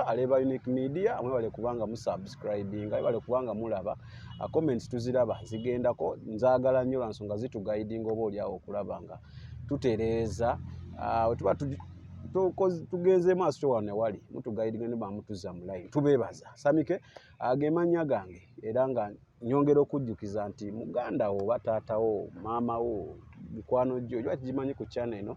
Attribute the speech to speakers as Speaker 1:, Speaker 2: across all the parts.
Speaker 1: aleba Unique Media mwebale kubanga musubscribing mwebale kubanga mulaba comments tuziraba zigendako nzaagala nnyo nsonga zituguiding oba oli awo okulabanga tutereeza tuba tugenze maaso wane wali mutuguiding ne bamutuza mu line tubebaza Samike agemanya gange era nga nyongera okujjukiza nti muganda wo bataatawo maama wo mikwano gyo jwa kimanyi ku channel eno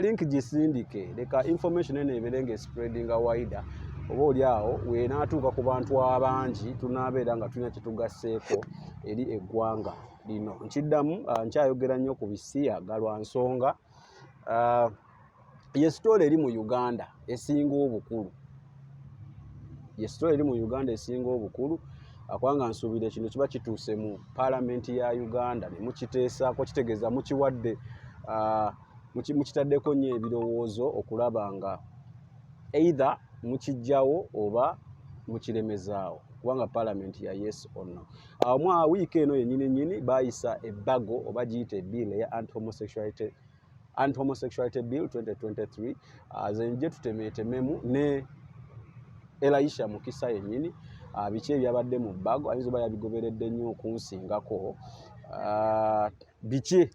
Speaker 1: link gisindike leka information ene ebelenge spreading wider oba oli awo wenaatuuka ku bantu abangi tunaabeera nga tulina kitugasseeko eri eggwanga lino nkiddamu nkyayogera nnyo ku bisiyaga lwa nsonga ye story eri mu Uganda esinga obukulu kubanga nsuubira kino kiba kituuse mu Parliament ya Uganda ne mukiteesaako kitegeeza mukiwadde mukitaddeko nnyo ebirowoozo okulaba nga either mukijjawo oba mukiremezaawo kubanga Parliament ya yes or no. Mwa wiiki eno yennyini baayisa ebbago oba giyita bill ya Anti Homosexuality Bill 2023 zenje tutemeetememu ne Elisha Mukisa yennyini biki ebyabadde mu bbago ayinza oba yabigoberedde nnyo okunsingako biki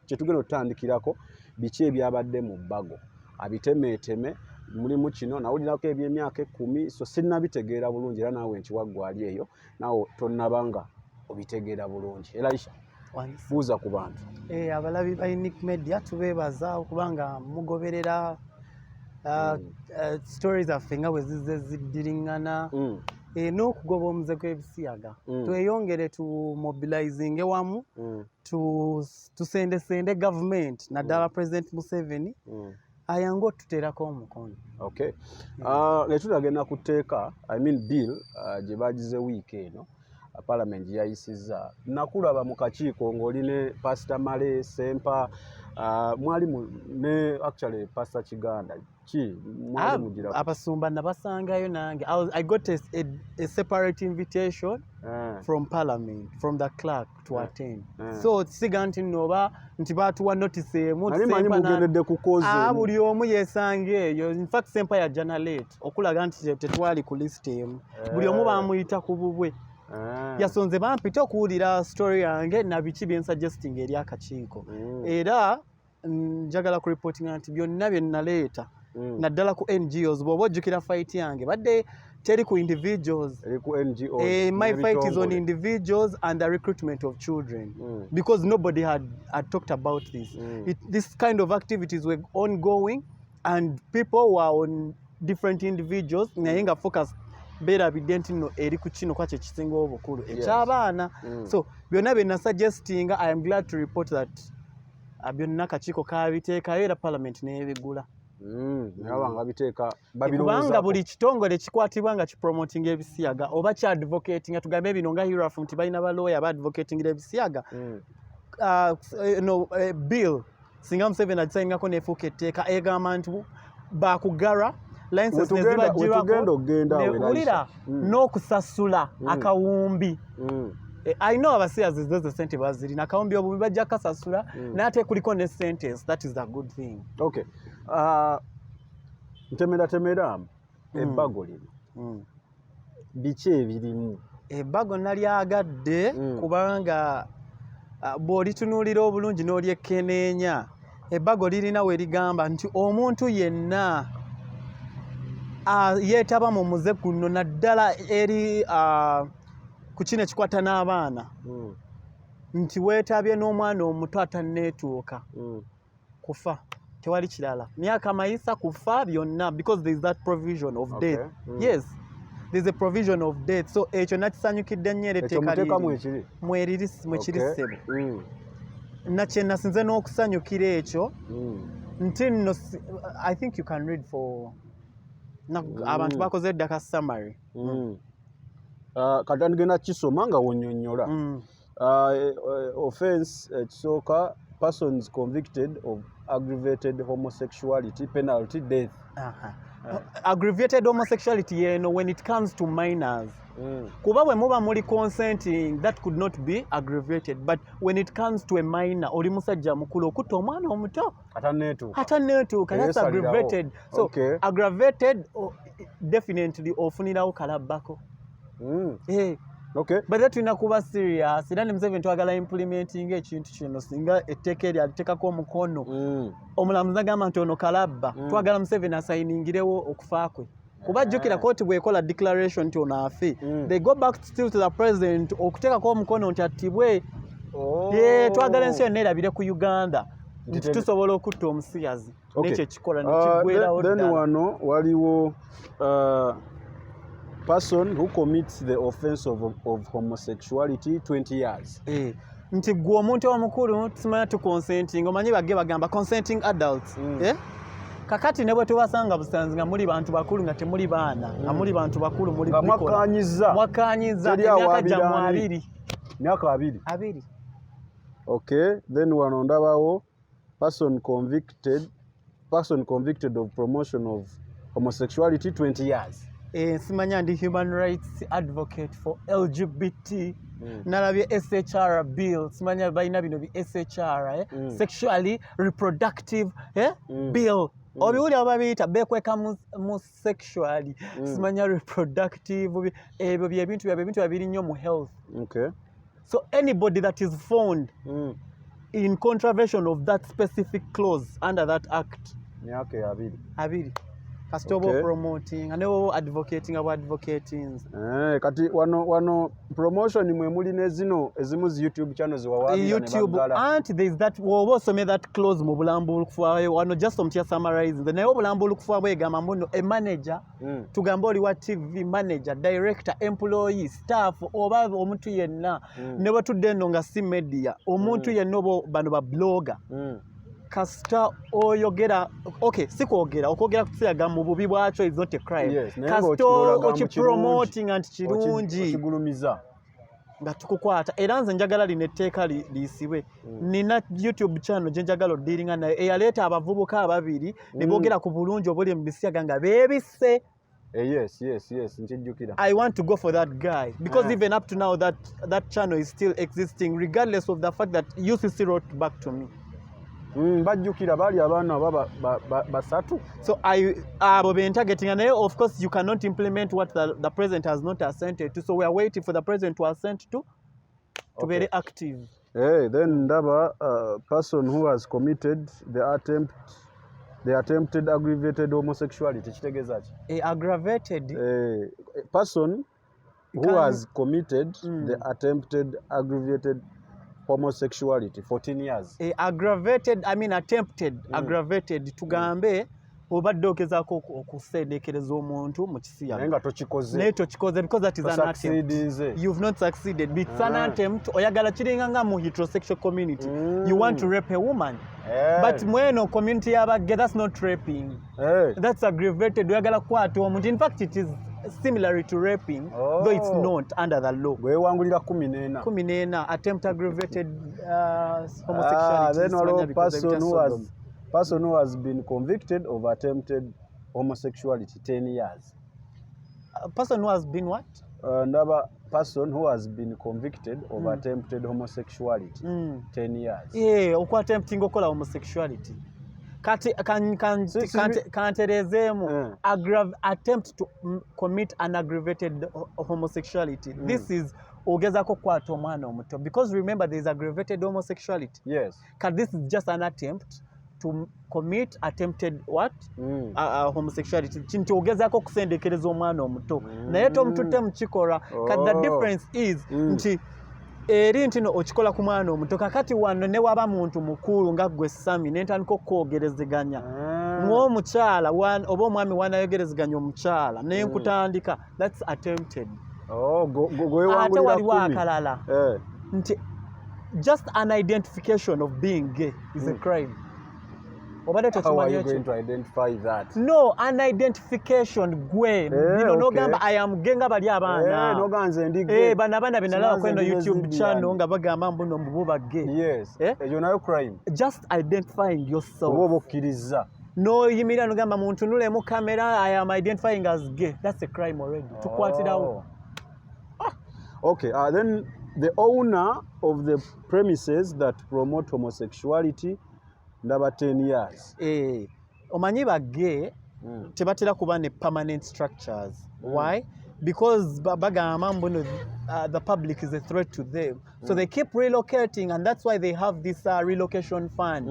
Speaker 1: kyetugenda otutandikirako biki ebyabadde mu bbago abitemeeteme mulimu kino nawulirako ebyemyaka 10 so sinnabitegeera bulungi era naawe nkiwaggwali eyo naawe tonnabanga obitegeera bulungi Elisha buuza ku bantu
Speaker 2: abalabi ba Unique Media tubeebaza okubanga mugoberera stories affe nga bwe zizze ziddiringana n'okugoba omuze gw'ebisiyaga tweyongere tumobilizing wamu tusendesende government naddala President Museveni ayange otuteerako omukono.
Speaker 1: Okay. Netulagenda kuteeka bill gye bagize wiiki eno Parliament yayisizza nakulaba mu kakiiko ng'oli ne Pastor Male Sempa mwali ne actually Pastor Kiganda
Speaker 2: abasumba nabasangayo nange I got a separate invitation from Parliament from the clerk to attend so siga nti noba nti batuwa notice emu buli omu yesange eyo in fact Sempa ya generate okulaga nti tetwali ku list emu buli omu bamuyita ku bubwe yasonze bampita okuwulira story yange na biki bye suggesting eri akakiiko era njagala ku reporting nti byonna bye naleeta naddala ku NGOs bw'oba ojjukira fight yange badde teri ku individuals my fight is on individuals and the recruitment of children because nobody had talked about this this kind of activities were ongoing and people were on different individuals naye nga focus beera bidenti no eri ku kino kwakye kisinga obukulu ekyabaana so byonna bye nasuggesting I am glad to report that byonna kakiiko kabiteekayo era Parliament n'ebigula
Speaker 1: nabanga biteeka
Speaker 2: babirowooza buli kitongole kikwatibwa nga kipromoting ebisiyaga oba ki advocating tugambe bino nga Hirafum nti balina balooya ba advocating ebisiyaga bill singa Museveni agisayingako neefuuka etteeka egamba nti bakugara license nezibagirwako n'okusasula akawumbi I know abasiyazi zoze sente bazirina akawumbi obumbi bajja kasasula n'ate kuliko ne sentence that is a good thing.
Speaker 1: Okay. Ntemera ebbago lino biki ebirimu
Speaker 2: ebbago nalyagadde kubanga bw'olitunuulira obulungi n'olyekenneenya ebbago lirina we ligamba nti omuntu yenna yeetaba mu muze guno naddala eri ku kino ekikwata n'abaana nti weetabye n'omwana omuto atanneetuuka kufa tewali kirala myaka mayisa kufa byonna because there is that provision of death yes there is a provision of death so ekyo nakisanyukidde nnyo era etteeka mwekiri nakye nasinze n'okusanyukira ekyo nti nno I think you can read for abantu bakoze eddaka summary
Speaker 1: kati ndigenda kisoma nga wonnyonnyola offense ekisooka persons convicted of aggravated homosexuality penalty death
Speaker 2: aggravated homosexuality when it comes to minors. Kuba bwe muba muli consenting, that could not be aggravated, but when it comes to a minor oli musajja mukulu okutta omwana omuto ataneetuuka, that's aggravated. So aggravated definitely ofunirawo kalabako.
Speaker 1: Okay.
Speaker 2: But that tulina kuba serious era ne Museveni twagala implementing ekintu kino singa etteeka eryateekako omukono omulamuzi n'agamba nti ono kalabba twagala Museveni asayiningirewo okufa kwe kuba jjukira kooti bw'ekola declaration nti ono afe they go back still to the president okuteekako omukono nti attibwe. Twagala ensi yonna erabire ku Uganda nti tusobola okutta omusiyazi n'ekyo ekikola nekigwerawo
Speaker 1: ddala. Then wano waliwo person who commits the offense of homosexuality 20 years.
Speaker 2: Nti gwe omuntu omukulu tusimanya tuconsenting omanyi bagamba consenting adults. Kakati ne bwe tubasanga busanzi nga muli bantu bakulu nga temuli baana nga muli bantu bakulu muli mwakaanyiza emyaka gyammwe abiri.
Speaker 1: Okay, then wano ndabawo person convicted of promotion of homosexuality 20 years.
Speaker 2: Simanya ndi human rights advocate for LGBT. Nalabye SHR bill. Simanya balina bino bi SHR sexually reproductive bill. Obiwuli ababiyita bekweka mu sexually. Simanya reproductive ebyo byebintu babiri nnyo mu health.
Speaker 1: Okay.
Speaker 2: So anybody that is found in contravention of that specific clause under that act. Abiri. Kastobo promoting and advocating about advocating.
Speaker 1: Kati wano promotion mwe muli nezino ezimu YouTube channels wawabira ne bagala.
Speaker 2: And there is that also made that clause mu bulambulu kufawe wano just some summarize the nayo bulambulu kufawe egamba mbono a manager tugamba oli wa TV manager director employee staff oba omuntu yenna ne batudde nno nga si media omuntu yenna bano ba blogger. Kasita oyogera okwogera kusiyaga mu bubi bwakyo is not a crime. Kasita okipromoting anti kirungi
Speaker 1: okigulumiza
Speaker 2: nga tukukwata era nze njagala lino etteeka liyisibwe. Nina YouTube channel gye njagala oddiringa nayo eyaleeta abavubuka ababiri ne boogera ku bulungi obuli mu bisiyaga nga beebisse.
Speaker 1: Yes.
Speaker 2: I want to go for that guy because even up to now that channel is still existing regardless of the fact that UCC wrote back to me.
Speaker 1: Bajjukira bali abaana basatu. So
Speaker 2: abo bentageting and of course you cannot implement what the president has not assented to, so we are waiting for the president to assent to very active.
Speaker 1: Then ndaba person who has committed the attempted aggravated homosexuality kitegeeza ki?
Speaker 2: Aggravated
Speaker 1: person who has committed the attempted aggravated homosexuality 14 years.
Speaker 2: Aggravated, I mean attempted aggravated tugambe obadde ogezaako okusendekereza omuntu mu kisiyaga
Speaker 1: naye nga tokikoze
Speaker 2: because that is an attempt. You've not succeeded. It's an attempt. Oyagala kiringa nga mu heterosexual community. You want to rape a woman. But mweno community yabagge, that's not raping. That's aggravated. Oyagala kwata omuntu. In fact, it is similar to raping, though it's not under the law.
Speaker 1: Wewangulira 14
Speaker 2: attempt aggravated homosexuality.
Speaker 1: Then person who has been convicted of attempted homosexuality 10 years.
Speaker 2: A person who has been what?
Speaker 1: Another person who has been convicted of attempted homosexuality 10 years.
Speaker 2: Okwa attempting okola homosexuality. Kanterezeemu attempt to commit an aggravated homosexuality. This is ogezako kwata omwana omuto, because remember there is aggravated homosexuality.
Speaker 1: Yes.
Speaker 2: This is just an attempt to commit attempted what? Homosexuality. Kinti ogezako kusendekereza omwana omuto. Naye tomututte mu kikola. The difference is nti eri ntino okikola ku mwana omuto, kakati wano ne waba muntu mukulu nga gwe Sami n'entandika okwogerezeganya ng'omukyala oba omwami wanayogerezeganya omukyala naye nkutandika, that's attempted. Ate waliwo akalala nti just an identification of being gay is a crime.
Speaker 1: How are you going to identify that?
Speaker 2: No, an identification gwe. Nogamba I am gay nga bali abaana.
Speaker 1: Noganze ndi gay.
Speaker 2: Bana benalaba kweno YouTube channel nga bagamba mbuno mbuba gay.
Speaker 1: Yes. Ejo nayo crime.
Speaker 2: Just identifying yourself.
Speaker 1: Oba okkiriza.
Speaker 2: no yimirira nogamba muntu nule mu camera I am identifying as gay. That's a crime already. Tukwatirawo.
Speaker 1: Okay, then the owner of the premises that promote homosexuality ndaba 10 years.
Speaker 2: Omanyi ba gay tebatera kuba ne permanent structures. Why? Because bagamba mbono the public is a threat to them. So they keep relocating, and that's why they have this relocation fund.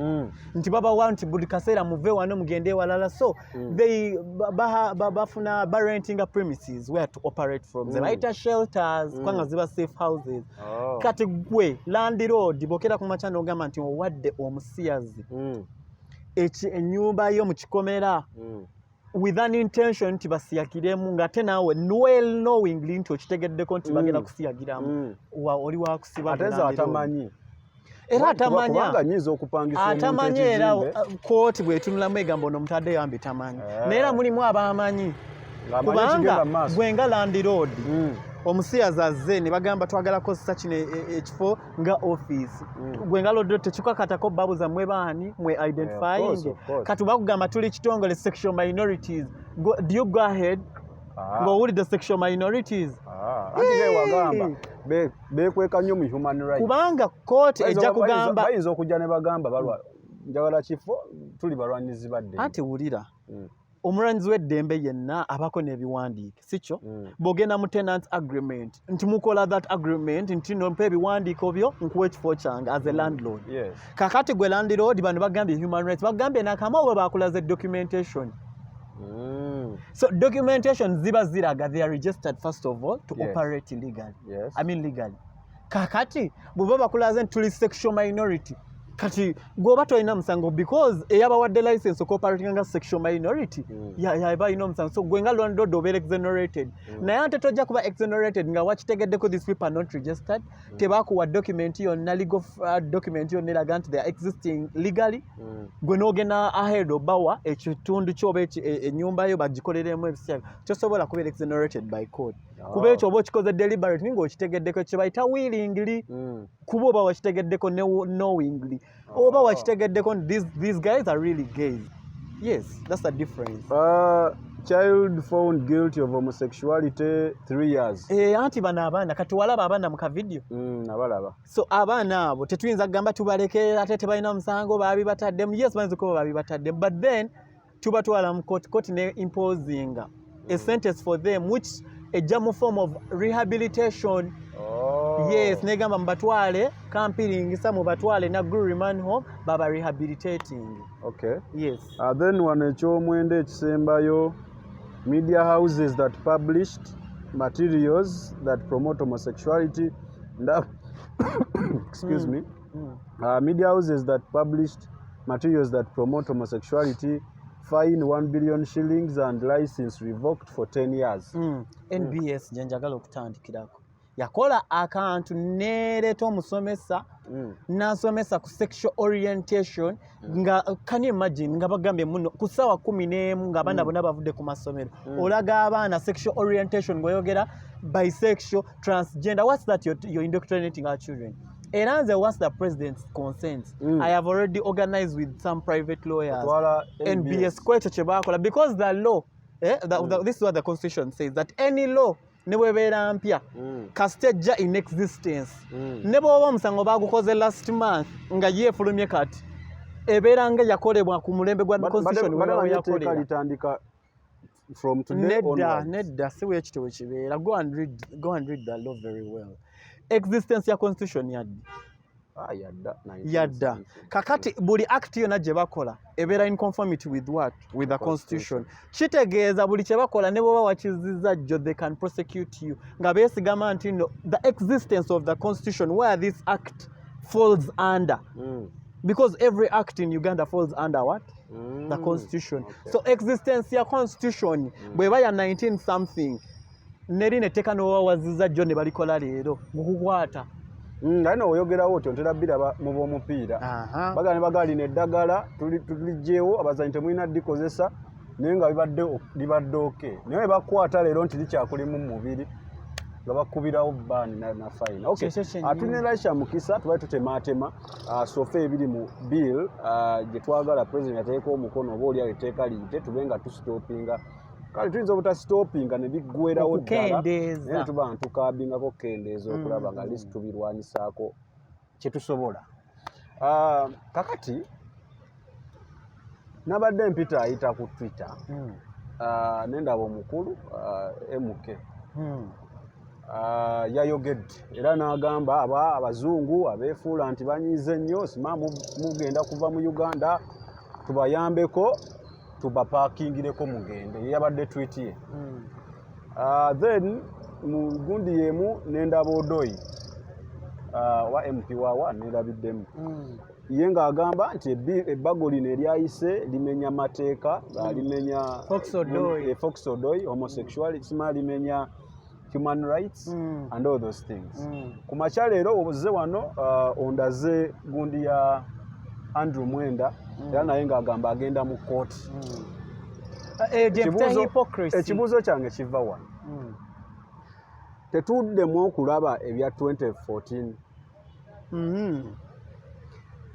Speaker 2: Nti baba want buli kaseera muve wano mugende walala. So they bafuna renting a premises where to operate from. They write shelters, kwanga ziba safe houses. Kati gwe landlord bokera ku machano ogamba nti owadde omusiyazi ennyumba yo mu kikomera with an intention nti basiyagiremu ngate naawe well knowingly nti okitegeddeko nti bagenda kusiyagiramu oli wakusiba
Speaker 1: ateza atamanyi
Speaker 2: era
Speaker 1: atamanyi
Speaker 2: era kooti bwetunulamu egamba ono mutadde yambi tamanyi naye mulimu abamanyi kubanga gwe nga landlord omusiyazi azze ne bagamba twagala kozesa kino ekifo nga office gwe nga loddo tekikakatako babu zammwe baani mwe identifying kati bakugamba tuli kitongole sexual minorities do you go ahead ng'owulidde sexual minorities
Speaker 1: anti wagamba bekweka nnyo mu human rights
Speaker 2: kubanga kooti ejja kugamba
Speaker 1: bayinza okujja ne bagamba balwa njagala kifo tuli balwanyizi badde
Speaker 2: anti wulira omulwanyizi w'eddembe yenna abako n'ebiwandiike sikyo bw'ogenda mu tenant agreement nti mukola that agreement nti nompa ebiwandiiko byo nkuwa ekifo kyange as a landlord kakati gwe landlord bano bagambye human rights bagambye nakama oba bakulaze documentation so documentation ziba ziraga they are registered first of all to operate legally legally kakati bw'oba bakulaze nti tuli sexual minority kati gwoba tolina musango because eyabawadde license okoperating nga sexual minority yaba ino musango so gwe nga landlord obeera exonerated naye ate tojja kuba exonerated nga wakitegeddeko these people are not registered tebakuwa document yonna legal document yonna eraga nti they are existing legally gwe n'ogenda ahead obawa ekitundu kyoba ennyumba yo bagikoleremu ebisiyaga tosobola kubeera exonerated by court kuba ekyo oba okikoze deliberately ng'okitegeddeko kye bayita willingly kuba oba wakitegeddeko knowingly oba wakitegeddeko these guys are really gay. Yes, that's the difference.
Speaker 1: Child found guilty of homosexuality 3 years.
Speaker 2: Anti bana abaana kati walaba abaana mu kavidiyo
Speaker 1: nabalaba
Speaker 2: so abaana abo tetuyinza kugamba tubalekera ate tebalina musango baabi bataddemu yes bayinza kuba baabi bataddemu but then tubatwala mu court ne imposing a sentence for them which a jamu form of rehabilitation. Yes, negamba mbatwale kampiringisa mubatwale na good remand home baba rehabilitating.
Speaker 1: Okay.
Speaker 2: Yes.
Speaker 1: Then one ekyomwenda ekisembayo media houses that published materials that promote homosexuality excuse me. Media houses that published materials that promote homosexuality fine 1 billion shillings and license revoked for 10 years.
Speaker 2: NBS janjagala okutandikirako yakola akantu nereeta omusomesa nasomesa ku sexual orientation nga can you imagine nga bagambye muno ku ssaawa 11 nga abaana bonna bavudde ku masomero olaga abaana sexual orientation ng'oyogera bisexual transgender what's that you're indoctrinating our children era nze once the president's consent I have already organized with some private lawyers NBS kwekyo kye bakola because the law this is what the constitution says that any law ne bwebeera mpya kasitejja in existence ne bw'oba omusango baagukoze last month nga yeefulumye kati ebeera nga yakolebwa ku mulembe gwa constitution webaawo yakolera
Speaker 1: litandika from today onwards.
Speaker 2: Nedda si bwe ekitabo kibeera go and read the law very well. Existence ya constitution yadda kakati buli act yonna gye bakola ebeera in conformity with what with the constitution kitegeeza buli kye bakola ne bw'oba wakizizza jjo they can prosecute you nga beesigama nti no the existence of the constitution where this act falls under because every act in Uganda falls under what the constitution so existence ya constitution bw'eba ya 19 something neri neteka n'owawazizza jjo ne balikola leero mukukwata
Speaker 1: naye n'oyogerawo otyo ntera biraba mu b'omupiira bagane bagali n'eddagala tuliggyewo abazanyi temulina ddikozesa naye nga libadde oke naye bakwata leero nti likyakulimu mu mubiri nga bakubirawo bani na fine. Okay, atunyera kya mukisa tubaye tutematema sofa ebiri mu bill gye twagala president ateeka omukono oba oli aliteeka liyite tubenga tustopinga kale tuyinza obutastopinga ne biggwerawo ddala naye tuba ntukabingako kukendeeza okulaba nga lisi tubirwanyisaako kye tusobola. Kakati nabadde mpita ayita ku Twitter nendaba omukulu MK yayogedde era n'agamba abazungu abeefuula nti banyiize nnyo sima mugenda kuva mu Uganda tubayambeko tubapaakingireko mugende yabadde tweet ye. Then mu gundi yemu nendaba Odoi wa MP wawa nerabiddemu ye ng'agamba nti ebbago lino eryayise limenya mateeka limenya Fox Odoi homosexuality sima limenya human rights and all those things. Ku makya leero obuze wano ondaze gundi ya Andrew Mwenda era naye ng'agamba agenda mu kooti. Ekibuuzo kyange kiva wano tetuddemu okulaba ebya 2014.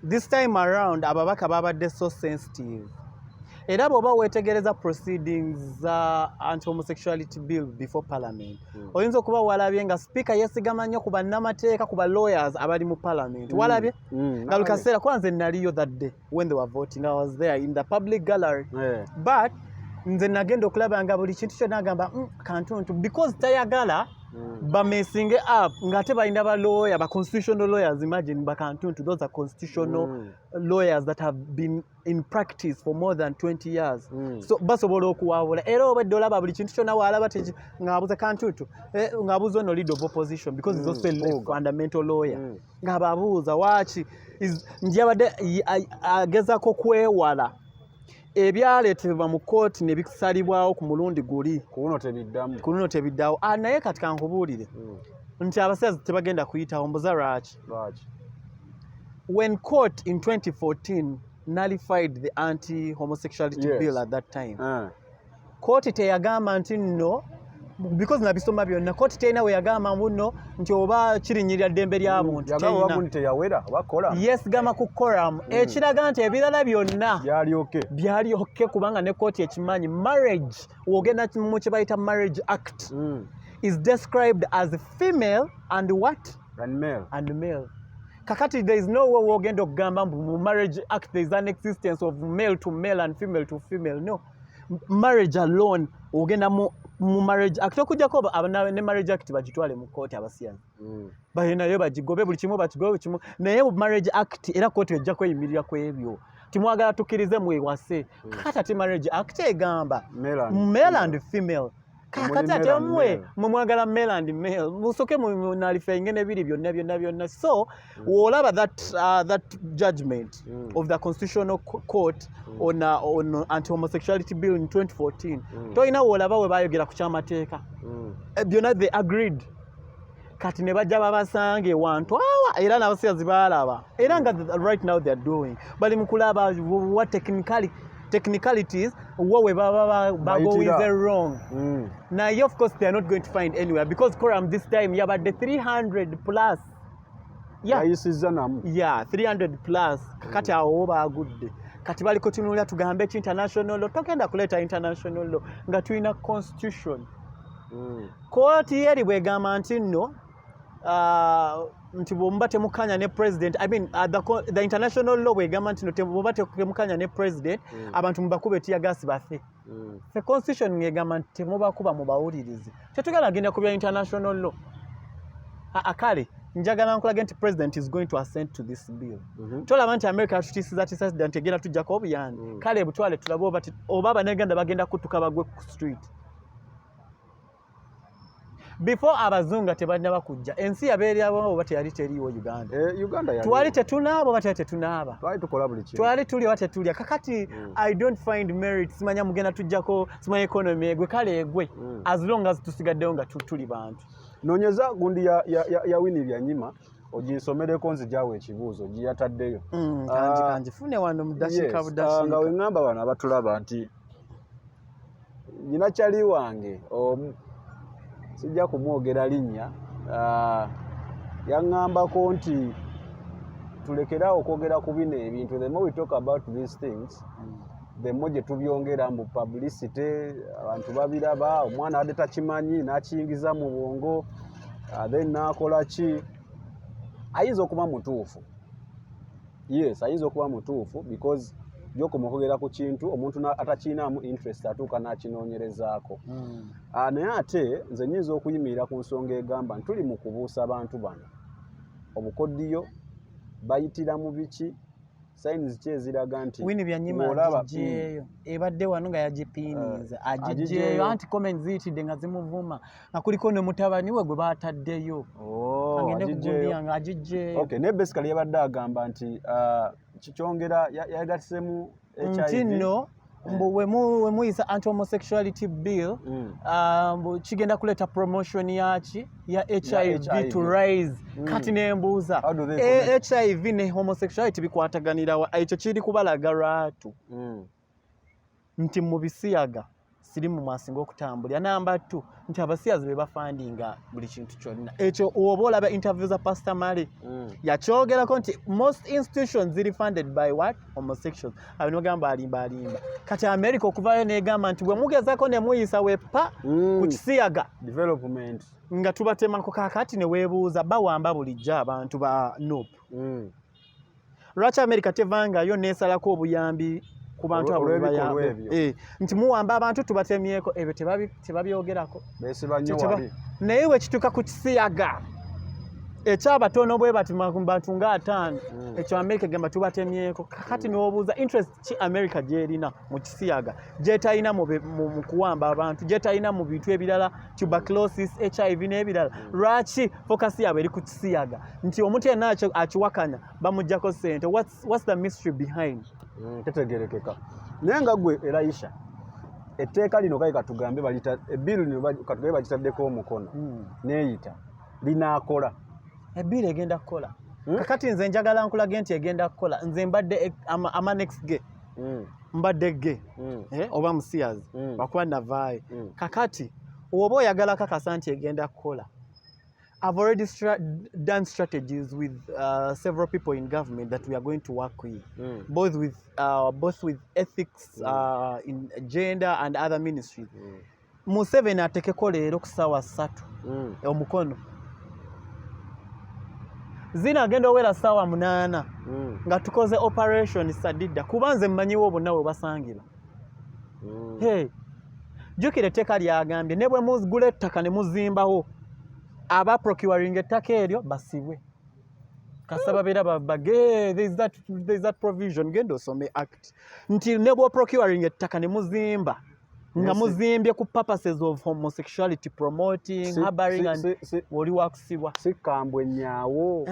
Speaker 2: This time around ababaka babadde so sensitive era bw'oba weetegereza proceedings za anti-homosexuality bill before parliament oyinza okuba walabye nga speaker yesigama nnyo ku bannamateeka ku ba lawyers abali mu parliament walabye nga lukaseera kwanze naliyo that day when they were voting. I was there in the public gallery but nze nagenda okulaba nga buli kintu kyonna agamba kantuntu because tayagala bamessing up ngate balina ba lawyer ba constitutional lawyers. Imagine bakantuntu those are constitutional lawyers that have been in practice for more than 20 years. So basobola okuwabula era obadde olaba buli kintu kyonna walaba ng'abuza kantuntu ng'abuza ono leader of opposition because he's also a fundamental lawyer ng'ababuuza waaki njabadde agezako kwewala ebyaleetebwa mu kooti ne bisalibwawo ku mulundi guli kuno tebiddawo. Naye kati kankubuulire nti abasazi tebagenda kuyitawo mbuza lwaki. When court in 2014 nullified the anti-homosexuality bill at that time court teyagamba nti nno because nabisoma byonna kooti teyina we yagamba mbuno nti oba kirinyirira ddembe ly'abuntu yes gama ku koram ekiraga nti ebirala byonna byalyoke kubanga ne kooti ekimanyi marriage wogenda mu kye bayita marriage act is described as female and what and male. Kakati there is no way wogenda okugamba mu marriage act there is an existence of male to male and female to female. No, marriage alone ogenda mu marriage act okujjako ne marriage act bagitwale mu kooti abasiyazi balinayo bagigobe buli kimu bakigobe kimu naye mu marriage act era kooti ejja kweyimirira ku ebyo timwagala tukkirize mwewase. Kakati ati marriage act egamba male and female kakati ate mwe mwagala male and male musoke munalifenge nebiri byonna. So wolaba that judgment of the constitutional court on anti-homosexuality bill in 2014 toyina wolaba we bayogera ku kyamateeka byonna they agreed kati ne bajja babasange wantu awa era n'abasiyazi baalaba era nga right now they are doing bali mu kulaba what technicalities what we go with the wrong. Now of course they are not going to find anywhere because quorum this time yabadde 300 plus. Yeah 300 plus kati awo baagudde kati bali kutunulira tugambe international law tokenda kuleta international law nga tulina constitution. Kooti yeri bwegamba nti nno nti bw'omuba temukanya ne president the international law bwegamba nti bw'oba temukanya ne president abantu mubakube tiyagasi bafe. The constitution ngegamba nti temubakuba mubawulirize tetugala genda ku bya international law. Kale njagala nkulage nti president is going to assent to this bill. Tolaba nti America tutisiza nti egenda tujjako obuyambi kale butwale tulabe oba abaneganda bagenda kutuka bagwe ku street. Before abazunga tebalina bakujja ensi yabeeryawo oba teyali teriiwo Uganda twali tetunaaba oba tetunaaba twali tuli oba tetulya kakati I don't find merit simanya mugenda tujjako simanya economy egwe kale egwe as long as tusigaddewo nga tuli bantu.
Speaker 1: Noonyeza gundi ya Winnie Byanyima oginsomereko nzijaawo ekibuuzo giyataddeyo
Speaker 2: kanjifune wano mudashika budashika
Speaker 1: nga wengamba bano abatulaba nti nyina kyali wange sijja kumwogera linnya yaŋŋambako nti tulekeraawo okwogera ku bino ebintu. The more we talk about these things the more gye tubyongera mu publicity, abantu babiraba, omwana adde takimanyi n'akiyingiza mu bwongo, then n'akola ki. Ayinza okuba mutuufu, yes, ayinza okuba mutuufu because gy'okumwogera ku kintu omuntu atakiinaamu interest atuuka n'akinoonyerezaako. Naye ate nze nnyinza okuyimirira ku nsonga egamba nti tuli mu kubuusa abantu bano obukoddiyo bayitira mu biki, sayinizi ki eziraga nti
Speaker 2: wini byanyima agijeeyo ebadde wano nga yagipiiniza agijeeyo anti comments ziyitidde nga zimuvuma nga kuliko ne mutabani we gwe baataddeyo agende kugumbya nga agijeeyo.
Speaker 1: Okay, ne basically yabadde agamba nti kikyongera yagatisemu
Speaker 2: nti nno mbu we muyisa anti homosexuality bill kigenda kuleta promotion yaki ya HIV to rise. Kati nembuuza HIV ne homosexuality bikwataganira ekyo kiri kubalaga lwatu nti mu bisiyaga sirimu mwasinga okutambulira. Namba 2 nti abasiyazi be bafandinga buli kintu kyonna ekyo. Oba olaba interview za Pastor Mali yakyogerako nti most institutions ziri funded by what homosexuals. Abinogamba alimba kati America okuvayo negamba nti bwe mugezako ne muyisa wepa ku kisiyaga
Speaker 1: development
Speaker 2: nga tubatemako. Kakati ne weebuuza bawamba bulijjo abantu ba nope lwaki America tevangayo nesalako obuyambi ku bantu abo bayambe nti muwamba abantu tubatemyeko. Ebyo tebabyogerako naye we kituuka ku kisiyaga ekyabatono bwe bati bantu nga 5 ekyo America gamba tubatemyeko. Kakati n'obuuza interest ki America gyerina mu kisiyaga gyetalina mu kuwamba abantu, gyetalina mu bintu ebirala tuberculosis, HIV n'ebirala. Lwaki focus yaabwe eri ku kisiyaga? Nti omuntu yenna akiwakanya bamuggyako ssente. What's the mystery behind?
Speaker 1: Tetegerekeka. Naye nga gwe Elisha etteeka lino kale katugambe balita ebbiru lino katugambe bagitaddeko omukono neeyita linaakola
Speaker 2: ebbiru egenda kukola. Kakati nze njagala nkulage nti egenda kukola. Nze mbadde ama next ge mbadde ge oba musiyazi bakuba navaayo. Kakati oba oyagala kakasa nti egenda kukola, I've already done strategies with several people in government that we are going to work with, both with ethics, in gender and other ministries. Museveni atekeko leero ku ssaawa 3 omukono zina agenda owera ssaawa 8 nga tukoze operation sadidda kuba nze mmanyiwo bonna bwe basangira. Jjukira etteeka lyagambye ne bwe mugula ettaka ne muzimbawo aba procuring ettaka eryo basibwe. Kasaba beera babage there is that provision genda osome act nti ne bwe procuring ettaka ne muzimba nga muzimbye ku purposes of homosexuality promoting harboring and oli wakusibwa
Speaker 1: sikambwe nyaawo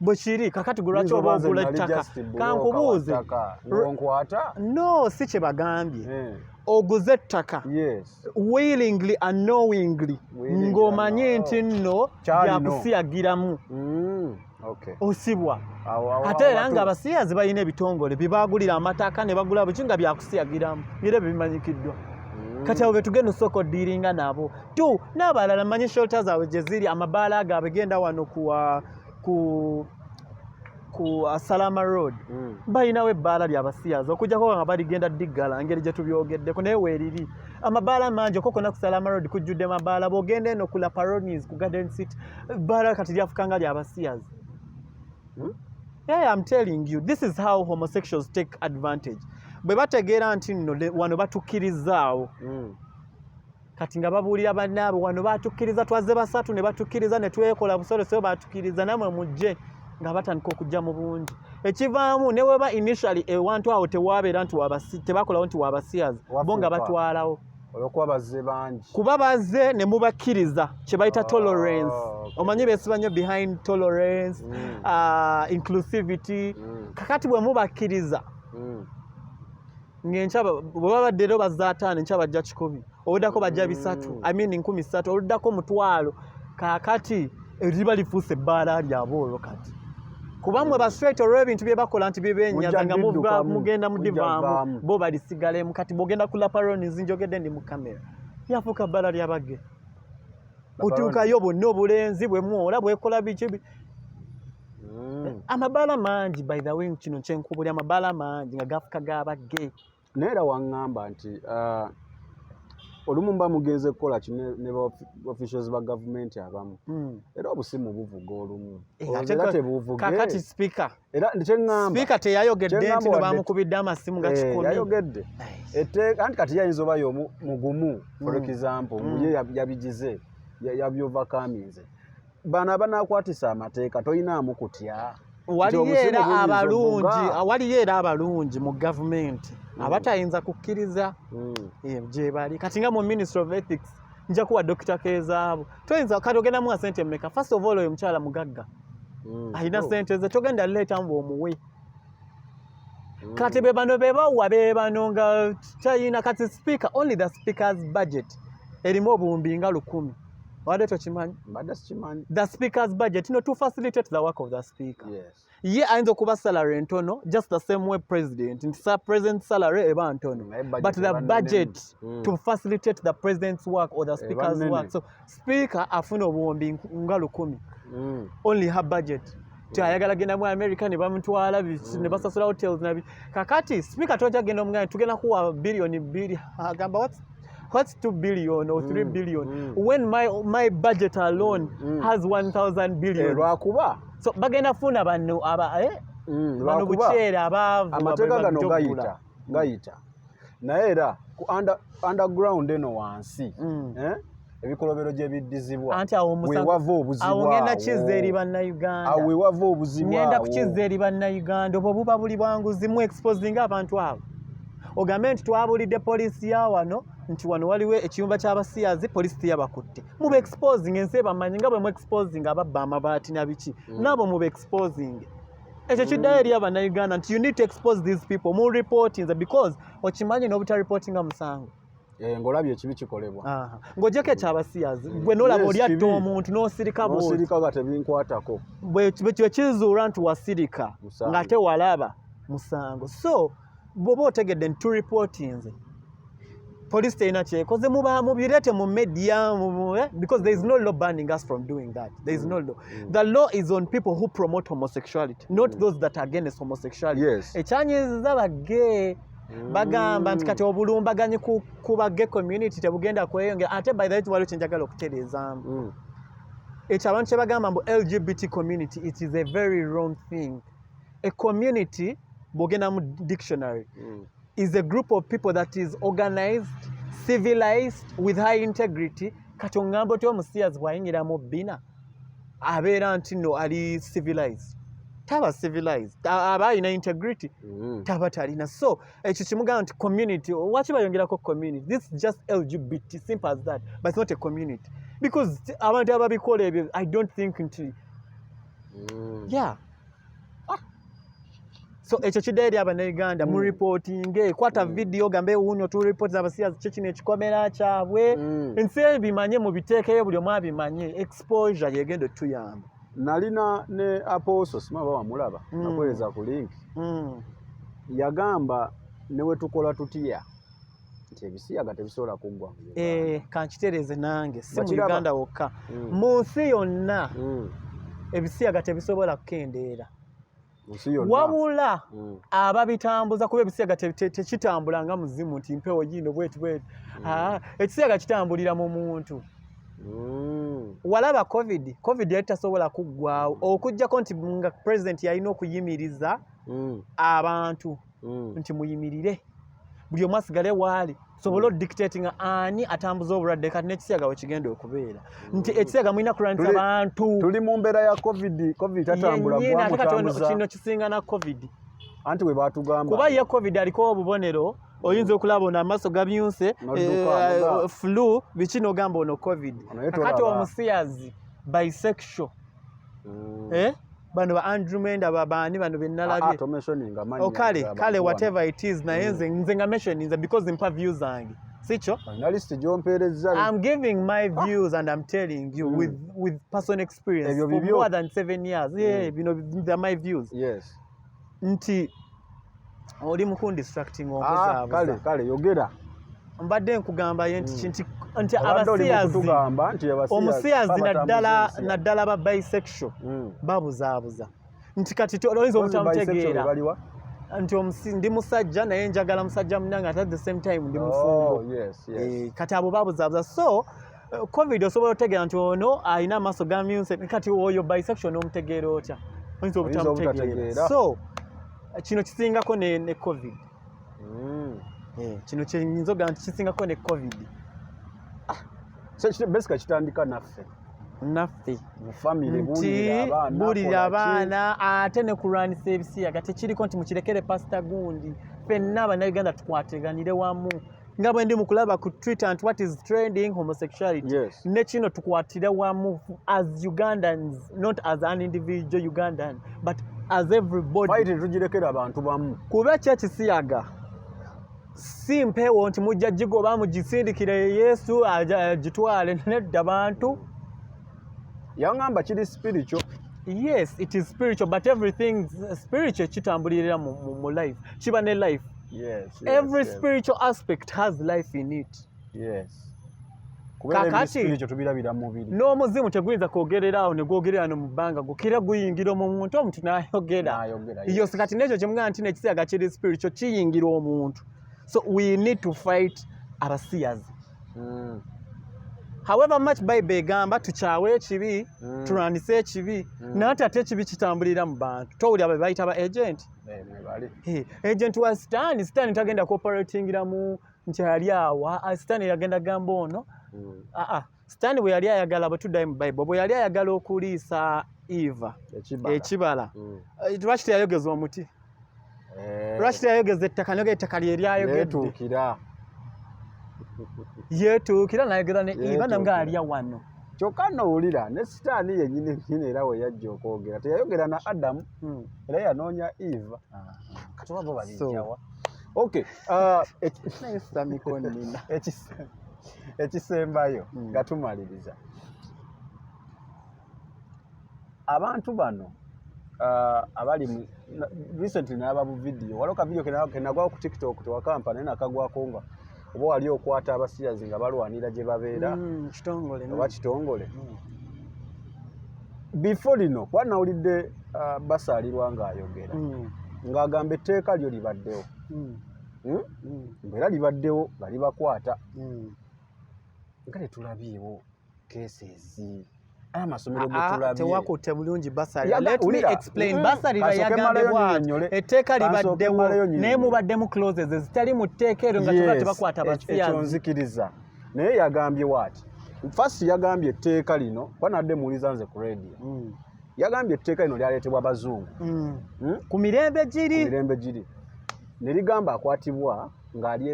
Speaker 2: bwe kiri. Kakati gwe lwaki oba ogula ettaka kankubuuze
Speaker 1: nkwata
Speaker 2: no si kye bagambye oguze ettaka willingly and knowingly ng'omanyi nti nno byakusiyagiramu osibwa. Ate era nga abasiyazi balina ebitongole bibagulira amataka ne bagula buki nga byakusiyagiramu era ebyo bimanyikiddwa. Kati abo betugenda osooka odiiringa nabo tu n'abalala manyi shelter zaabwe gye ziri amabaala gaabwe genda wano ku Salama Road balinawo ebbaala ly'abasiyazi okugjako nga baligenda diggala ngeri gye tubyogeddeko naye weeriri amabaala mangi okokona ku Salama Road kujjudde mabaala bw'ogenda eno ku La Paronis ku Garden City ebbaala kati lyafukanga ly'abasiyazi. Yeah, I'm telling you this is how homosexuals take advantage. Bwe bategeera nti nno wano batukirizaawo kati nga babuulira bannaabwe wano batukkiriza twazze basatu ne batukkiriza ne twekola busole so batukkiriza namwe mujje nga batandika okujja mu bungi. Ekivaamu ne weba initially ewantu awo tewaabeera nti tebakolawo nti wabasiyazi bo nga batwalawo
Speaker 1: olwokuba bazze bangi
Speaker 2: kuba bazze ne mubakkiriza kye bayita tolerance. Omanyi beesiba nnyo behind tolerance inclusivity. Kakati bwe mubakkiriza ng'enkya bwe babadde ero bazza 5 enkya bajja 100 oluddako bajja 3 13 oluddako 1,000 kakati eriba lifuuse ebbaala lyabo olwo kati kuba mmwe ba straight olw'ebintu bye bakola nti bibenyaza nga mugenda mudivaamu bo balisigalemu. Kati bw'ogenda ku La Paronis njogedde ndi mu kamera yafuuka bbaala ly'abagge otuukayo bonna obulenzi bwe mwola bwekola biki amabala mangi by the way kino kyenkubulya amabala mangi nga gafuka g'abagge
Speaker 1: naye era waŋŋamba nti olumu mba mugenze kukola kino ne officials ba gavumenti abamu era obusimu buvuga olumu era tebuvuge
Speaker 2: kakati speaker
Speaker 1: era kyeŋŋamba
Speaker 2: speaker teyayogedde nti no bamukubidde amasimu nga kikumi
Speaker 1: yayogedde anti kati yayinza obayo mugumu for example ye yabigize yabyovakaminze bano abanakwatisa amateeka toyinaamu kutya
Speaker 2: waliyo era abalungi mu gavumenti abatayinza kukkiriza gye bali kati nga mu ministry of ethics nja kuwa Dr. Kezaabo toyinza kati ogendamu sente mmeka first of all oyo mukyala mugagga alina sente ze togenda leeta mbu omuwe kati be bano bebawa be bano nga tayina kati speaker only the speaker's budget erimu obuwumbi nga 1,000 wadde tokimanyi the speaker's budget to facilitate the work of the speaker ye ayinza okuba salary entono just the same way president nti president salary eba ntono but the budget to facilitate the president's work or the speaker's work so speaker afuna obuwumbi nga 1,000 only her budget ayagala genda mu America ne bamutwala ne basasula hotels nabi kakati speaker toja genda omuganda tugenda kuwa billion 2 agamba what's 2 billion or 3 billion when my budget alone has 1,000 billion
Speaker 1: lwakuba
Speaker 2: so bagenda funa bano bano bukyera abavu
Speaker 1: amateeka gano gayita naye era ku underground eno wansi ebikolobero gyebiddizibwa
Speaker 2: anti
Speaker 1: wewava obuzibu
Speaker 2: awo ngenda kizza eri bannayuganda
Speaker 1: awo wewava obuzibu
Speaker 2: ngenda kukizza eri bannayuganda obwo buba buli bwanguzi mu exposing abantu abo ogambe nti twabulidde poliisi ya wano nti wano waliwo ekiyumba ky'abasiyazi poliisi teyabakutte mube exposing ensi ebamanyi nga bwe mu exposing ababba amabaati na biki nabo mube exposing ekyo kiddayo eri abannayuganda nti you need to expose these people mu reporting because okimanyi n'obutareportinga musango
Speaker 1: ng'olabye ekibi kikolebwa
Speaker 2: ng'ogyeko ekyabasiyazi gwe n'olaba olyatta omuntu n'osirika
Speaker 1: nga tebinkwatako
Speaker 2: bwe kizuula nti wasirika nga tewalaba musango so bw'oba otegedde nti tureportinze police teyina kyekoze mubireete mu media because there is no law banning us from doing that there is no law the law is on people who promote homosexuality not those that are against homosexuality ekyanyiziza bagge bagamba nti kati obulumbaganyi ku bagge community tebugenda kweyongera ate by the way waliwo kyenjagala okutereezaamu ekyo abantu kye bagamba mbu LGBT community it is a very wrong thing a community bw'ogenda mu dictionary is a group of people that is organized, civilized, with high integrity. Kati ongamba oti omusiyazi bw'ayingira mu bbina abeera nti no ali civilized. Taba civilized. Aba alina integrity. Taba talina. So ekyo kimugamba nti community. Lwaki bayongerako community? This is just LGBT. Simple as that. But it's not a community. Because abantu ababikola ebyo I don't think nti yeah. So ekyo kiddayo eri abannayuganda mu reporting kwata video gambe wuunyo tu report abasiyazi kyo kino ekikomera kyabwe ensi ebimanye mu biteekeyo buli omu abimanye exposure yegenda tuyamba
Speaker 1: nalina ne apostle simaba wamulaba nakuweereza ku link yagamba newe tukola tutya nti ebisiyaga tebisobola kuggwa
Speaker 2: kankitereeze nange si mu Uganda wokka mu nsi yonna ebisiyaga tebisobola kukendeera wabula ababitambuza kuba ebisiyaga tekitambula nga muzimu nti mpewo gino bwetu ekisiyaga kitambulira mu muntu walaba covid yali tasobola kuggwawo okuggyako nti nga president yalina okuyimiriza abantu nti muyimirire buli omu asigale waali sobola odictating ani atambuza obulwadde kati n'ekisiyaga we kigenda okubeera nti ekisiyaga mulina kulwanyisa bantu
Speaker 1: tuli mu mbeera ya covid tatambula bwamutambuza
Speaker 2: kino kisinga na covid
Speaker 1: anti we batugamba
Speaker 2: kuba ye covid aliko obubonero oyinza okulaba ono amaaso gabyunse flu biki n'ogamba ono covid kakati omusiyazi bisexual bano ba Andrew Menda babaani bano bennalabye kale whatever it is naye nze nga mentioninze because mpa views zange sikyo
Speaker 1: analyst gyompeereza
Speaker 2: I'm giving my views and I'm telling you with personal experience for more than 7 years bino they're my views nti oli mukundi distracting
Speaker 1: kale yogera
Speaker 2: mbadde nkugamba ye nti abasiyazi omusiyazi naddala ba bisexual babuzaabuza nti kati oyinza obutamutegeera nti ndi musajja naye njagala musajja munange ate at the same time ndi mufumbo kati abo babuzaabuza so covid osobola otegeera nti ono alina amaaso gamyuse kati oyo bisexual n'omutegeera otya oyinza obutamutegeera so kino kisingako ne covid kino kyenyinza ogaa nti kisingako ne covid
Speaker 1: basika kitandika naffe
Speaker 2: bulira abaana ate ne kulwanisa ebisiyaga tekiriko nti mukirekere pasita gundi ffenna abannayuganda tukwateganire wamu nga bwe ndi mu kulaba ku Twitter nti what is trending homosexuality ne kino tukwatire wamu as Ugandans not as an individual Ugandan but as everybody
Speaker 1: tugirekera abantu bamu
Speaker 2: kuba kyekisiyaga si mpeewo nti mujja gigoba mugisindikire Yesu agitwale nedda bantu
Speaker 1: yangamba kiri spiritual.
Speaker 2: Yes, it is spiritual, but everything spiritual kitambulira mu life kiba ne life.
Speaker 1: Yes,
Speaker 2: every spiritual aspect has life in it.
Speaker 1: Yes. Kubera spiritual tubirabira mu mubiri.
Speaker 2: N'omuzimu teguyinza kwogerera awo ne gwogerera no mu bbanga gukira guyingira mu muntu omuntu n'ayogera. Iyo sikati nekyo kyemugamba nti nekisiyaga kiri spiritual kiyingira omuntu. So we need to fight abasiyazi. However much Bible egamba tukyawe ekibi tulwanyise ekibi naate ate ekibi kitambulira mu bantu towulira be bayita ba agent agent wa sitaani tagenda cooperatingiramu nti ali awa sitaani yagenda gamba ono sitaani bwe yali ayagala bwe tuddayo mu Bible bwe yali ayagala okuliisa Eva ekibala lwaki teyayogeza omuti lwaki teyayogeza ettaka nyoga ettaka lye lyayogedde yetuukira nayogera ne Eva nga alya wano
Speaker 1: kyokka nowulira ne sitaani yennyini era we yajja okwogera teyayogera na Adamu era yanoonya Eva kati wabo balijjawa okay ekisembayo nga tumaliriza abantu bano abali recently naba bu video waliwo ka video kenagwawo ku TikTok tewakamba naye nakagwako nga oba wali okwata abasiyazi nga balwanira gye babeera oba kitongole before lino kwanawulidde basaalirwa ng'ayogera ng'agamba etteeka lyo libaddewo mbeera libaddewo nga libakwata nga tetulabyewo cases amasomero getulabye
Speaker 2: tewakutte bulungi basali let me explain basali bayagambye bw'atyo etteeka libaddewo naye mubaddemu clauses ezitali mu tteeka eryo nga tuba tebakwata basiyazi
Speaker 1: ekyo nzikiriza naye yagambye bw'ati first yagambye etteeka lino kwanadde muwuliza nze ku radio yagambye etteeka lino lyaleetebwa abazungu
Speaker 2: ku mirembe giri
Speaker 1: ne ligamba akwatibwa ng'ali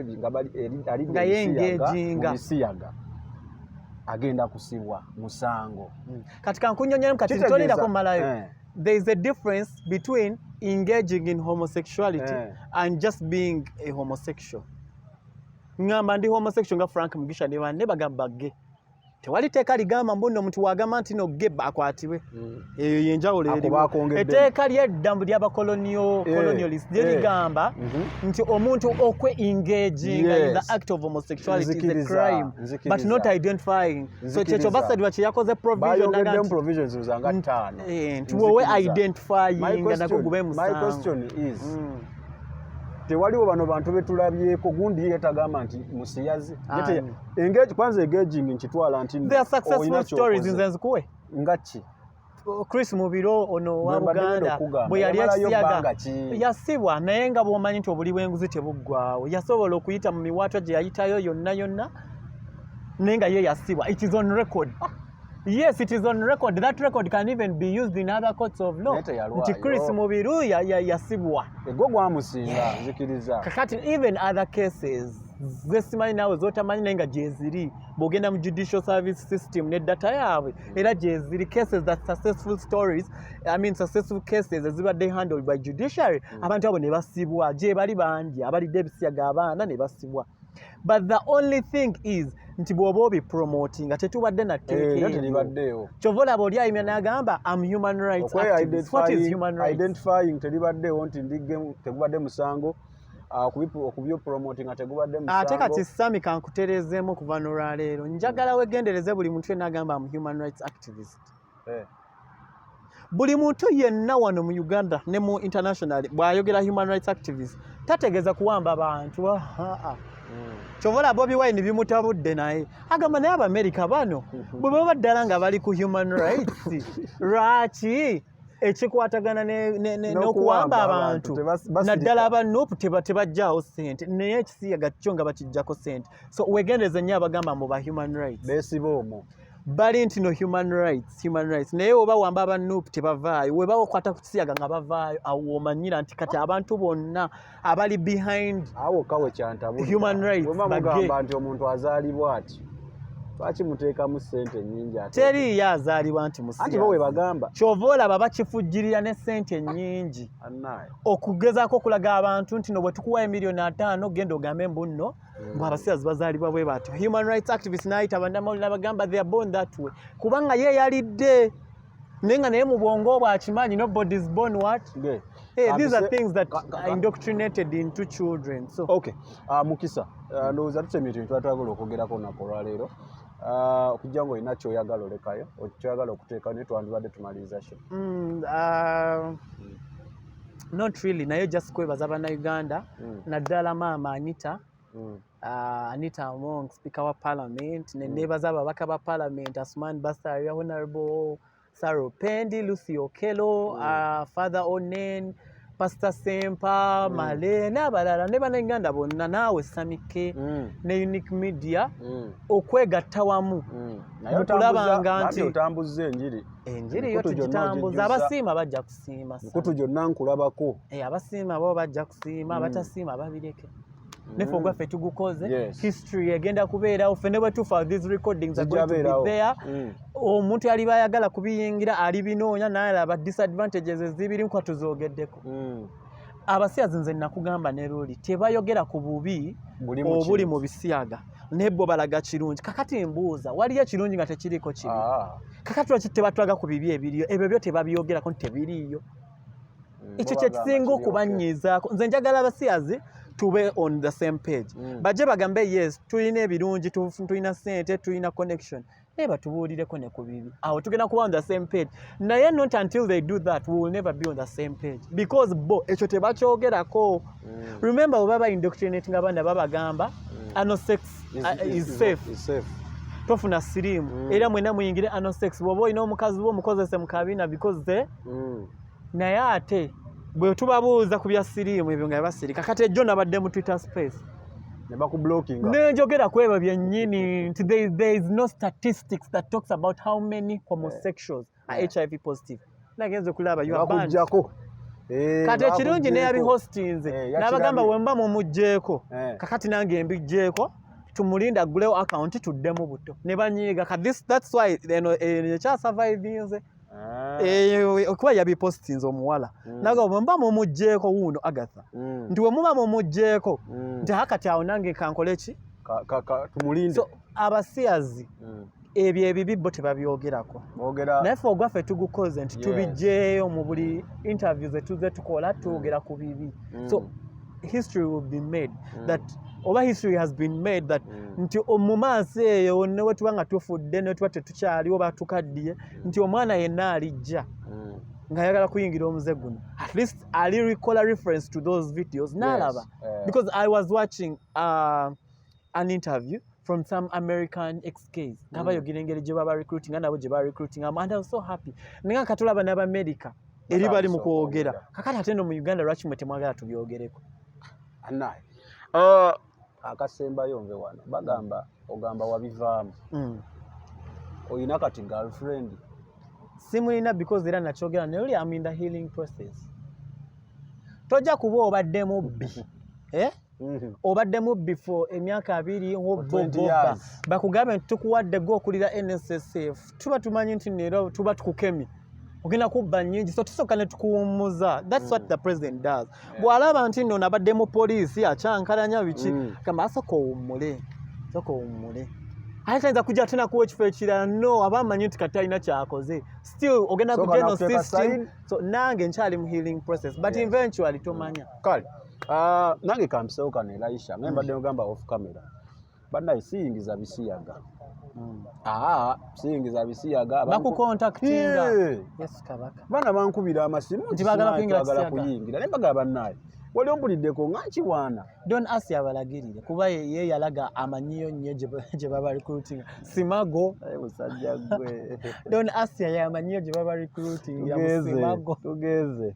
Speaker 1: ebisiyaga agenda kusibwa musango
Speaker 2: kati kankunyonyera kati tolirako malayo there is a difference between engaging in homosexuality and just being a homosexual ngamba ndi homosexual nga Frank Mugisha ne bagamba ge tewali teeka ligamba mbuno omuntu wagamba nti no ge akwatibwe eyo yenjawulo eri etteeka ly'edda colonialist ligamba nti omuntu engaging in the act of homosexuality is a crime but not identifying so kyekyo basadwa kye yakoze
Speaker 1: provisions uzanga 5
Speaker 2: nti wowe identifying nako gube musango.
Speaker 1: My question is tewaliwo bano bantu betulabyeko gundi yetagamba nti musiyazi kwanza engaging nkitwala nti
Speaker 2: there are successful stories nze nzikuwe
Speaker 1: ngachi
Speaker 2: Chris Mubiro ono wa Uganda bwe yali ekisiyaga yasibwa naye nga bw'omanyi nti obuli bw'enguzi tebuggwawo yasobola okuyita mu miwaatwa gye yayitayo yonna naye nga ye yasibwa. It is on record. Yes, it is on record. That record can even be used in other courts of law. Nti Chris Mubiru yasibwa.
Speaker 1: Ego gwamusinga nzikiriza.
Speaker 2: Kakati even other cases zesimanyi nawe zotamanyi naye nga gyeziri bw'ogenda mu judicial service system ne data yaabwe era gyeziri cases that successful cases ezibadde handled by judiciary abantu abo ne basibwa gye bali bangi abalidde ebisiyaga abaana ne basibwa. But the only thing is nti bw'oba obipromoting nga tetubadde
Speaker 1: natteeka
Speaker 2: kyova olaba oli ayimya n'agamba am human rights activist. What is human rights?
Speaker 1: Identifying teribaddewo nti tegubadde musango okubyo promoting ategubadde musango.
Speaker 2: Ate kati Sami kankuterezeemu kuva n'olwaleero njagala wegendereze buli muntu yenna agamba mu human rights activist. Buli muntu yenna wano mu Uganda ne mu international bw'ayogera human rights activist tategeeza kuwamba abantu. Kyovola Bobi Wine bimutabudde naye agamba naye Abamerika bano bwe baba ddala nga bali ku human rights lwaki ekikwatagana n'okuwamba abantu naddala abanupu tebajjaawo ssente naye ekisiyaga kyo nga bakijjako ssente. So wegendereze nnyo abagamba mu ba human rights
Speaker 1: beesiba omwo
Speaker 2: bali nti no human rights naye oba wamba abanupu tebavaayo weba okwata ku kisiyaga nga bavaayo awo omanyira nti kati abantu bonna abali behind
Speaker 1: awo kawe kyantabula
Speaker 2: human rights
Speaker 1: bagamba nti omuntu azaalibwa ati lwaki muteekamu ssente nnyingi ate
Speaker 2: teriyo azaalibwa nti musiyaga
Speaker 1: anti bo we bagamba
Speaker 2: kyova olaba bakifujjirira ne ssente nnyingi okugezaako okulaga abantu nti no bwe tukuwayo $5,000,000 genda ogambe mbu nno mbu abasiyazi bazaalibwa bwe batyo. Human rights activists n'ayita bannamawulire abagamba they are born that way kubanga ye yalidde naye nga naye mu bwongo bwakimanyi nobody is born what these are things that are indoctrinated into children. So
Speaker 1: okay Mukisa ndowooza tusemye ebintu twatwagala okwogerako olunaku olwaleero okujja ng'olina kyoyagala olekayo kyoyagala okuteekayo naye twandibadde tumaliriza ki?
Speaker 2: Not really naye just kwebaza bannayuganda naddala maama Anita Among speaker wa parliament neneebaza ababaka ba parliament Asuman Basaria, Honorable Saro Pendi, Lucy Okello, Father Onen, Pastor Sempa, Male n'abalala ne bannayuganda bonna naawe Samike ne Unique Media okwegatta wamu okulabanga nti
Speaker 1: otambuzza enjiri
Speaker 2: yo tugitambuza abasiima bajja kusiima
Speaker 1: nkutu gyonna nkulabako
Speaker 2: abasiima bo bajja kusiima abatasiima babireke neffe ogwaffe tugukoze history egenda kubeerawo ffe ne bwe tufa these recordings are going to be there omuntu yali bayagala kubiyingira alibinoonya n'alaba disadvantages ezibiri nkuba tuzoogeddeko abasiyazi nze nakugamba ne luli tebayogera ku bubi obuli mu bisiyaga nebbo balaga kirungi kakati mbuuza waliyo ekirungi nga tekiriko kibi kakati lwaki tebatwaga ku bibi ebiriyo ebyo byo tebabyogerako nti tebiriyo ekyo kyekisinga okubanyiizaako nze njagala abasiyazi tube on the same page bajje bagambe yes tulina ebirungi tulina ssente tulina connection naye batubuulireko ne ku bibi awo tugenda kuba on the same page naye not until they do that we will never be on the same page because bo ekyo tebakyogerako remember we baba indoctrinating abaana babagamba anal sex is safe tofuna sirimu era mwena muyingire anal sex bwoba olina omukazi bo mukozese mu kabiina because they naye ate bwe tubabuuza ku bya siriimu ebyo nga basirika kati ejjo nabadde mu Twitter space
Speaker 1: ne bakublockinga
Speaker 2: nenjogera ku ebyo byennyini nti there is no statistics that talks about how many homosexuals are HIV positive nagenze kulaba you are banned kati ekirungi ne yabihostinze n'abagamba bwe mba mumugjeeko kakati nange mbijjeeko tumulinda agulewo account tuddemu buto ne banyiiga that's why ekyasurvivinze okuba yabipostinze omuwala naga mba mumugjeeko wuuno Agatha nti we muba mumugjeeko nti hakati awo nange kankole ki
Speaker 1: tumulinde.
Speaker 2: So abasiyazi ebyo ebibi bo tebabyogerako naye ffe ogwaffe tugukoze nti tubijjeeyo mu buli interviews etuze tukola twogera ku bibi so history will be made that oba history has been made that nti mu maaso eyo ne we tuba nga tufudde ne tuba tetukyali oba tukaddiye nti omwana yenna alijja ng'ayagala kuyingira omuze guno at least ali recall a reference to those videos n'alaba because I was watching an interview from some American ex-gays nga bayogera engeri gye baba recruiting nga nabo gye baba recruiting and I was so happy nenga katulaba n'Abamerika eri bali mu kwogera kakati ate no mu Uganda lwaki mwe temwagala tubyogereko
Speaker 1: anaye akasembayo nve wano bagamba ogamba wabivaamu oyina kati girlfriend
Speaker 2: simulina because era nakyogera naye oli am in the healing process tojja kuba obadde mubbi obadde mubbi for emyaka 2 ng'obbobbobba bakugambe nti tukuwadde gwe okulira NSSF tuba tumanyi nti neero tuba tukukemi ogenda kubba nnyingi so tusooka ne tukuwummuza that's what the president does bw'alaba nti nno nabadde mu poliisi akyankalanya biki gamba asooka owummule ate tayinza kujja tena kuwa ekifo ekirala no aba amanyi nti kati alina kyakoze still ogenda kujja no system so nange nkyali mu healing process but eventually tomanya
Speaker 1: kale nange kampisewo kano Elisha nga mbadde ngamba off camera bannaye siyingiza bisiyaga siyingiza bisiyaga
Speaker 2: bakukontaktinga yes kabaka
Speaker 1: bana bankubira amasimu
Speaker 2: nti bagala
Speaker 1: kuyingira naye bagala bannaye wali ompuliddeko nga nkiwaana
Speaker 2: don asi abalagirire kuba ye yalaga amanyiyo nnyo gye baba recruiting simago
Speaker 1: musajja gwe
Speaker 2: don asi yamanyiyo gye baba recruiting ya simago
Speaker 1: tugeze